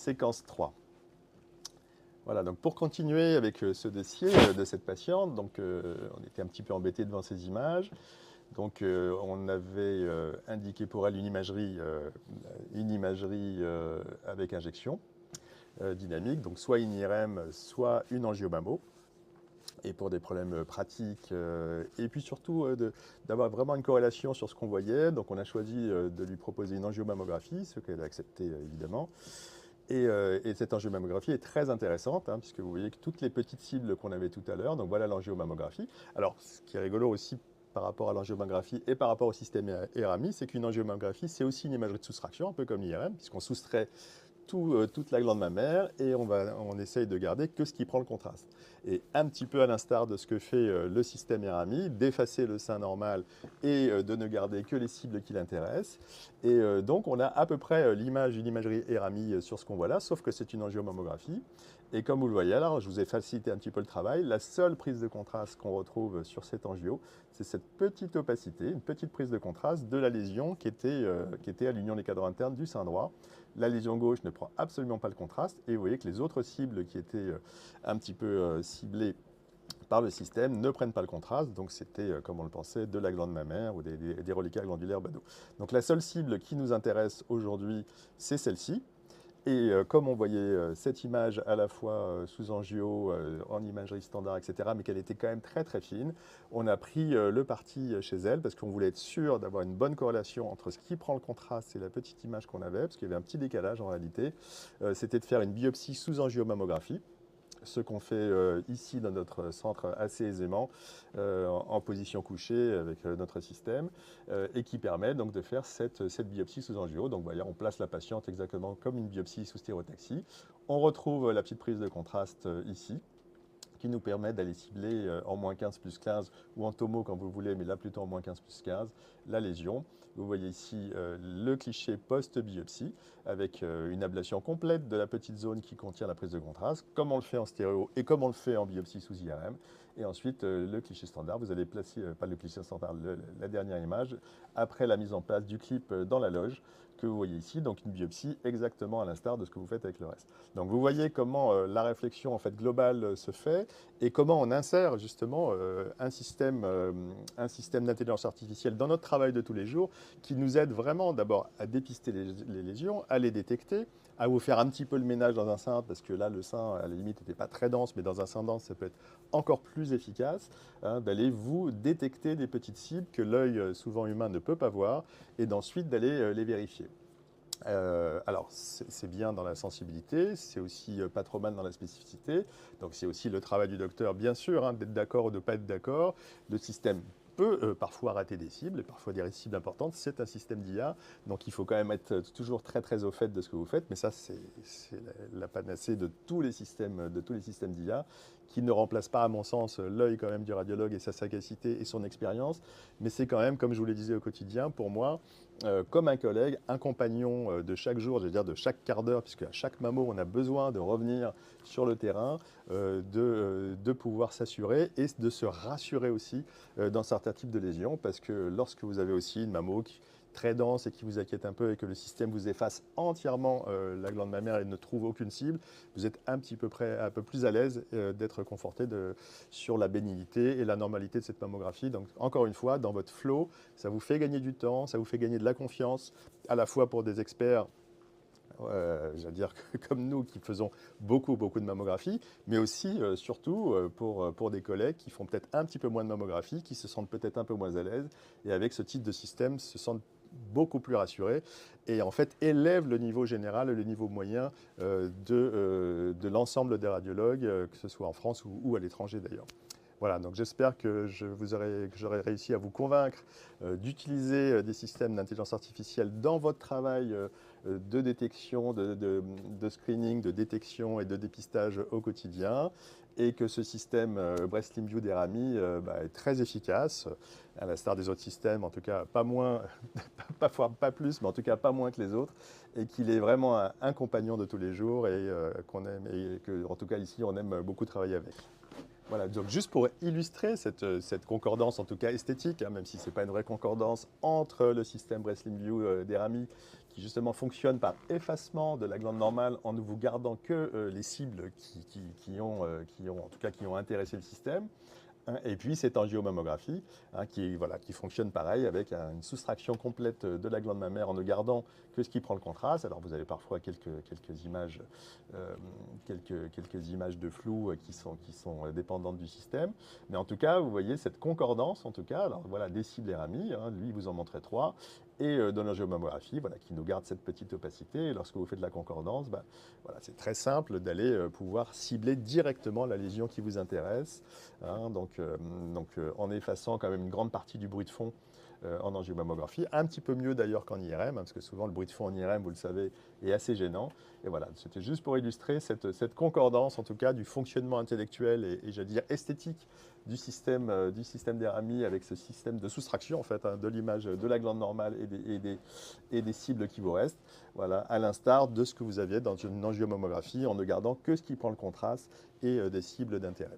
séquence 3. Voilà, donc pour continuer avec ce dossier de cette patiente, donc on était un petit peu embêté devant ces images. Donc on avait indiqué pour elle une imagerie avec injection dynamique, donc soit une IRM, soit une angiomammo. Et pour des problèmes pratiques, et puis surtout d'avoir vraiment une corrélation sur ce qu'on voyait. Donc on a choisi de lui proposer une angiomammographie, ce qu'elle a accepté évidemment. Et cette angiomammographie est très intéressante, hein, puisque vous voyez que toutes les petites cibles qu'on avait tout à l'heure, donc voilà l'angiomammographie. Alors ce qui est rigolo aussi par rapport à l'angiomammographie et par rapport au système ERAMI, c'est qu'une angiomammographie, c'est aussi une imagerie de soustraction, un peu comme l'IRM, puisqu'on soustrait toute la glande mammaire et on essaye de garder que ce qui prend le contraste. Et un petit peu à l'instar de ce que fait le système ERAMI, d'effacer le sein normal et de ne garder que les cibles qui l'intéressent. Et donc on a à peu près l'image d'une imagerie ERAMI sur ce qu'on voit là, sauf que c'est une angiomammographie. Et comme vous le voyez, alors je vous ai facilité un petit peu le travail. La seule prise de contraste qu'on retrouve sur cet angio, c'est cette petite opacité, une petite prise de contraste de la lésion qui était à l'union des cadres internes du sein droit. La lésion gauche ne prend absolument pas le contraste et vous voyez que les autres cibles qui étaient un petit peu ciblées par le système ne prennent pas le contraste, donc c'était, comme on le pensait, de la glande mammaire ou des reliquats glandulaires badauds. Donc la seule cible qui nous intéresse aujourd'hui, c'est celle-ci. Et comme on voyait cette image à la fois sous angio, en imagerie standard, etc., mais qu'elle était quand même très très fine, on a pris le parti chez elle parce qu'on voulait être sûr d'avoir une bonne corrélation entre ce qui prend le contraste et la petite image qu'on avait, parce qu'il y avait un petit décalage en réalité. C'était de faire une biopsie sous angiomammographie, ce qu'on fait ici dans notre centre assez aisément, en position couchée avec notre système, et qui permet donc de faire cette biopsie sous angio. Donc voyez, on place la patiente exactement comme une biopsie sous stéréotaxie. On retrouve la petite prise de contraste ici, qui nous permet d'aller cibler en moins 15 plus 15 ou en tomo quand vous voulez, mais là plutôt en moins 15 plus 15, la lésion. Vous voyez ici le cliché post-biopsie avec une ablation complète de la petite zone qui contient la prise de contraste, comme on le fait en stéréo et comme on le fait en biopsie sous IRM. Et ensuite, le cliché standard, vous allez placer, pas le cliché standard, la dernière image, après la mise en place du clip dans la loge, que vous voyez ici, donc une biopsie exactement à l'instar de ce que vous faites avec le reste. Donc vous voyez comment la réflexion en fait, globale se fait et comment on insère justement un système d'intelligence artificielle dans notre travail de tous les jours qui nous aide vraiment d'abord à dépister les lésions, à les détecter, à vous faire un petit peu le ménage dans un sein, parce que là, le sein, à la limite, n'était pas très dense, mais dans un sein dense, ça peut être encore plus efficace, hein, d'aller vous détecter des petites cibles que l'œil souvent humain ne peut pas voir, et d'ensuite d'aller les vérifier. Alors, c'est bien dans la sensibilité, c'est aussi pas trop mal dans la spécificité. Donc, c'est aussi le travail du docteur, bien sûr, hein, d'être d'accord ou de ne pas être d'accord. Le système peut parfois rater des cibles, et parfois des cibles importantes. C'est un système d'IA, donc il faut quand même être toujours très très au fait de ce que vous faites. Mais ça, c'est la panacée de tous les systèmes d'IA, qui ne remplace pas, à mon sens, l'œil quand même du radiologue et sa sagacité et son expérience. Mais c'est quand même, comme je vous le disais au quotidien, pour moi, comme un collègue, un compagnon de chaque jour, je veux dire de chaque quart d'heure, puisque à chaque mammo, on a besoin de revenir sur le terrain, de pouvoir s'assurer et de se rassurer aussi dans certains types de lésions, parce que lorsque vous avez aussi une mammo très dense et qui vous inquiète un peu et que le système vous efface entièrement la glande mammaire et ne trouve aucune cible, vous êtes un peu plus à l'aise d'être conforté sur la bénignité et la normalité de cette mammographie. Donc encore une fois, dans votre flow, ça vous fait gagner du temps, ça vous fait gagner de la confiance, à la fois pour des experts j'allais dire comme nous qui faisons beaucoup de mammographie, mais aussi surtout pour des collègues qui font peut-être un petit peu moins de mammographie, qui se sentent peut-être un peu moins à l'aise et avec ce type de système se sentent beaucoup plus rassurés et en fait élèvent le niveau général, le niveau moyen de l'ensemble des radiologues, que ce soit en France ou à l'étranger d'ailleurs. Voilà, donc j'espère que j'aurai réussi à vous convaincre d'utiliser des systèmes d'intelligence artificielle dans votre travail de détection, de screening, de détection et de dépistage au quotidien, et que ce système Breast Limb View d'ERAMI est très efficace, à l'instar des autres systèmes, en tout cas pas moins, pas plus, mais en tout cas pas moins que les autres, et qu'il est vraiment un compagnon de tous les jours et qu'on aime, et que, en tout cas ici, on aime beaucoup travailler avec. Voilà, donc juste pour illustrer cette concordance, en tout cas esthétique, hein, même si ce n'est pas une vraie concordance, entre le système Breslinview d'Erami, qui justement fonctionne par effacement de la glande normale en ne vous gardant que les cibles en tout cas, qui ont intéressé le système, hein, et puis cette angiomammographie, hein, voilà, qui fonctionne pareil avec une soustraction complète de la glande mammaire en ne gardant que ce qui prend le contraste. Alors vous avez parfois quelques images, quelques images de flou qui sont dépendantes du système. Mais en tout cas, vous voyez cette concordance, en tout cas. Alors voilà, des cibles Erami, hein, lui, il vous en montrait 3. Et de l'angiomammographie, voilà, qui nous garde cette petite opacité. Et lorsque vous faites la concordance, bah, voilà, c'est très simple d'aller pouvoir cibler directement la lésion qui vous intéresse, hein, en effaçant quand même une grande partie du bruit de fond en angiomammographie, un petit peu mieux d'ailleurs qu'en IRM, hein, parce que souvent le bruit de fond en IRM, vous le savez, est assez gênant. Et voilà, c'était juste pour illustrer cette concordance, en tout cas, du fonctionnement intellectuel et j'allais dire esthétique du système d'Erami avec ce système de soustraction, en fait, hein, de l'image de la glande normale et des cibles qui vous restent, voilà, à l'instar de ce que vous aviez dans une angiomammographie en ne gardant que ce qui prend le contraste et des cibles d'intérêt.